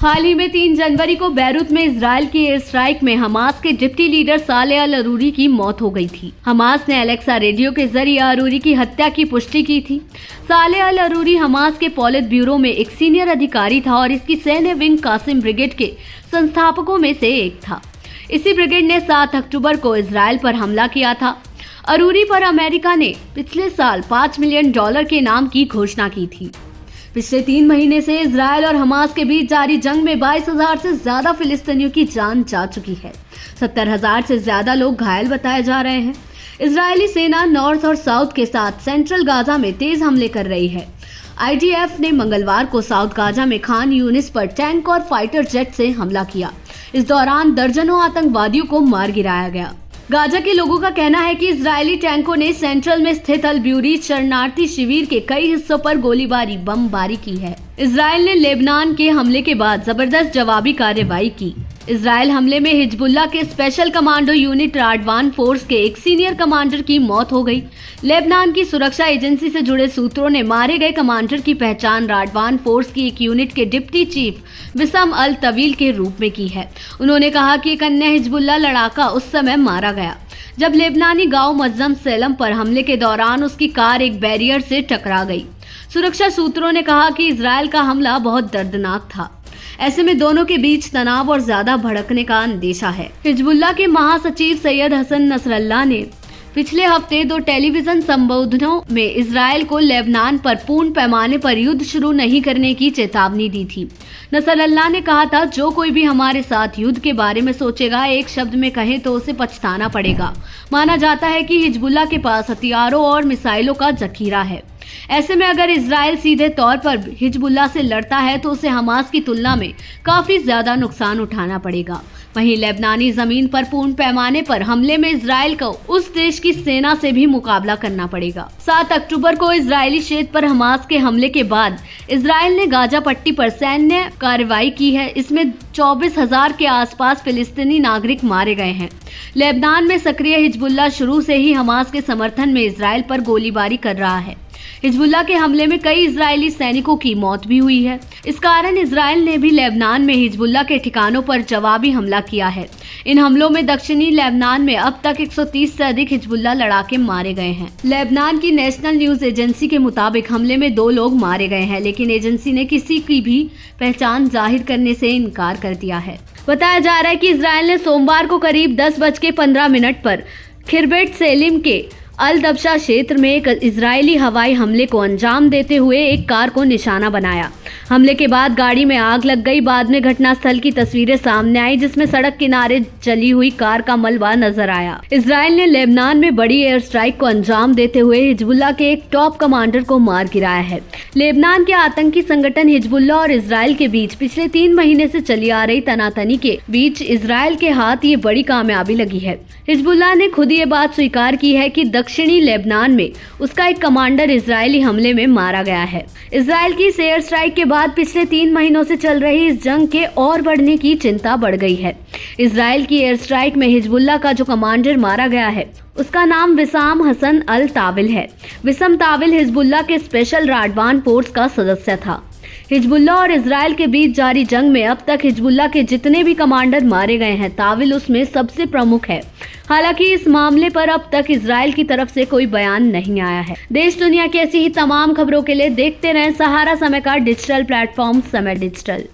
हाल ही में 3 जनवरी को बैरूत में इजराइल की एयर स्ट्राइक में हमास के डिप्टी लीडर सालेह अल अरूरी की मौत हो गई थी। हमास ने एलेक्सा रेडियो के जरिए अरूरी की हत्या की पुष्टि की थी। सालेह अल अरूरी हमास के पॉलिट ब्यूरो में एक सीनियर अधिकारी था और इसकी सैन्य विंग कासिम ब्रिगेड के संस्थापकों में से एक था। इसी ब्रिगेड ने 7 अक्टूबर को इजराइल पर हमला किया था। अरूरी पर अमेरिका ने पिछले साल $5 मिलियन के इनाम की घोषणा की थी। पिछले 3 महीने से इजराइल और हमास के बीच जारी जंग में 22,000 से ज्यादा फिलिस्तीनियों की जान जा चुकी है। 70,000 से ज्यादा लोग घायल बताए जा रहे हैं। इजरायली सेना नॉर्थ और साउथ के साथ सेंट्रल गाजा में तेज हमले कर रही है। IDF ने मंगलवार को साउथ गाजा में खान यूनिस पर टैंक और फाइटर जेट से हमला किया। इस दौरान दर्जनों आतंकवादियों को मार गिराया गया। गाजा के लोगों का कहना है कि इजरायली टैंकों ने सेंट्रल में स्थित अल ब्यूरी शरणार्थी शिविर के कई हिस्सों पर गोलीबारी बमबारी की है। इजराइल ने लेबनान के हमले के बाद जबरदस्त जवाबी कार्रवाई की। इजराइल हमले में हिजबुल्लाह के special commando unit Radwan force के एक सीनियर कमांडर की मौत हो गई। लेबनान की सुरक्षा एजेंसी से जुड़े सूत्रों ने मारे गए कमांडर की पहचान राडवान फोर्स की एक यूनिट के डिप्टी चीफ विसम अल तवील के रूप में की है। उन्होंने कहा कि एक अन्य हिजबुल्लाह लड़ाका उस समय मारा गया जब लेबनानी गांव मज्जम सेलम पर हमले के दौरान उसकी कार एक बैरियर से टकरा गई। सुरक्षा सूत्रों ने कहा कि इजराइल का हमला बहुत दर्दनाक था। ऐसे में दोनों के बीच तनाव और ज्यादा भड़कने का अंदेशा है। हिजबुल्लाह के महासचिव सैयद हसन नसरल्लाह ने पिछले हफ्ते 2 टेलीविजन संबोधनों में इजराइल को लेबनान पर पूर्ण पैमाने पर युद्ध शुरू नहीं करने की चेतावनी दी थी। नसरल्लाह ने कहा था, जो कोई भी हमारे साथ युद्ध के बारे में सोचेगा, एक शब्द में कहें तो उसे पछताना पड़ेगा। माना जाता है कि हिजबुल्लाह के पास हथियारों और मिसाइलों का जखीरा है। ऐसे में अगर इजराइल सीधे तौर पर हिजबुल्लाह से लड़ता है तो उसे हमास की तुलना में काफी ज्यादा नुकसान उठाना पड़ेगा। वहीं लेबनानी जमीन पर पूर्ण पैमाने पर हमले में इजराइल को उस देश की सेना से भी मुकाबला करना पड़ेगा। 7 अक्टूबर को इजरायली क्षेत्र पर हमास के हमले के बाद इजराइल ने गाजा पट्टी पर सैन्य कार्रवाई की है। इसमें 24,000 के आसपास फिलिस्तीनी नागरिक मारे गए हैं। लेबनान में सक्रिय हिजबुल्लाह शुरू से ही हमास के समर्थन में इजराइल पर गोलीबारी कर रहा है। हिजबुल्लाह के हमले में कई इजरायली सैनिकों की मौत भी हुई है। इस कारण इजराइल ने भी लेबनान में हिजबुल्लाह के ठिकानों पर जवाबी हमला किया है। इन हमलों में दक्षिणी लेबनान में अब तक 130 से अधिक हिजबुल्लाह लड़ाके मारे गए हैं। लेबनान की नेशनल न्यूज एजेंसी के मुताबिक हमले में 2 लोग मारे गए हैं, लेकिन एजेंसी ने किसी की भी पहचान जाहिर करने से इनकार कर दिया है। बताया जा रहा है कि इजराइल ने सोमवार को करीब 10:15 पर खिरबेट सेलिम के अल दबशा क्षेत्र में एक इजरायली हवाई हमले को अंजाम देते हुए एक कार को निशाना बनाया। हमले के बाद गाड़ी में आग लग गई। बाद में घटनास्थल की तस्वीरें सामने आई, जिसमें सड़क किनारे जली हुई कार का मलबा नजर आया। इजराइल ने लेबनान में बड़ी एयर स्ट्राइक को अंजाम देते हुए हिजबुल्लाह के एक टॉप कमांडर को मार गिराया है। लेबनान के आतंकी संगठन हिजबुल्लाह और इजराइल के बीच पिछले 3 महीने से चली आ रही तनातनी के बीच इजराइल के हाथ ये बड़ी कामयाबी लगी है। हिजबुल्लाह ने खुद ये बात स्वीकार की है कि दक्षिणी लेबनान में उसका एक कमांडर इजरायली हमले में मारा गया है। इजराइल की इस एयर स्ट्राइक के बाद पिछले 3 महीनों से चल रही इस जंग के और बढ़ने की चिंता बढ़ गई है। इजराइल की एयर स्ट्राइक में हिजबुल्लाह का जो कमांडर मारा गया है उसका नाम विसाम हसन अल ताविल है। विसम ताविल हिजबुल्लाह के स्पेशल राडवान फोर्स का सदस्य था। हिजबुल्लाह और इजराइल के बीच जारी जंग में अब तक हिजबुल्लाह के जितने भी कमांडर मारे गए हैं, ताविल उसमें सबसे प्रमुख है। हालांकि इस मामले पर अब तक इजराइल की तरफ से कोई बयान नहीं आया है। देश दुनिया की ऐसी ही तमाम खबरों के लिए देखते रहें सहारा समय का डिजिटल प्लेटफॉर्म समय डिजिटल।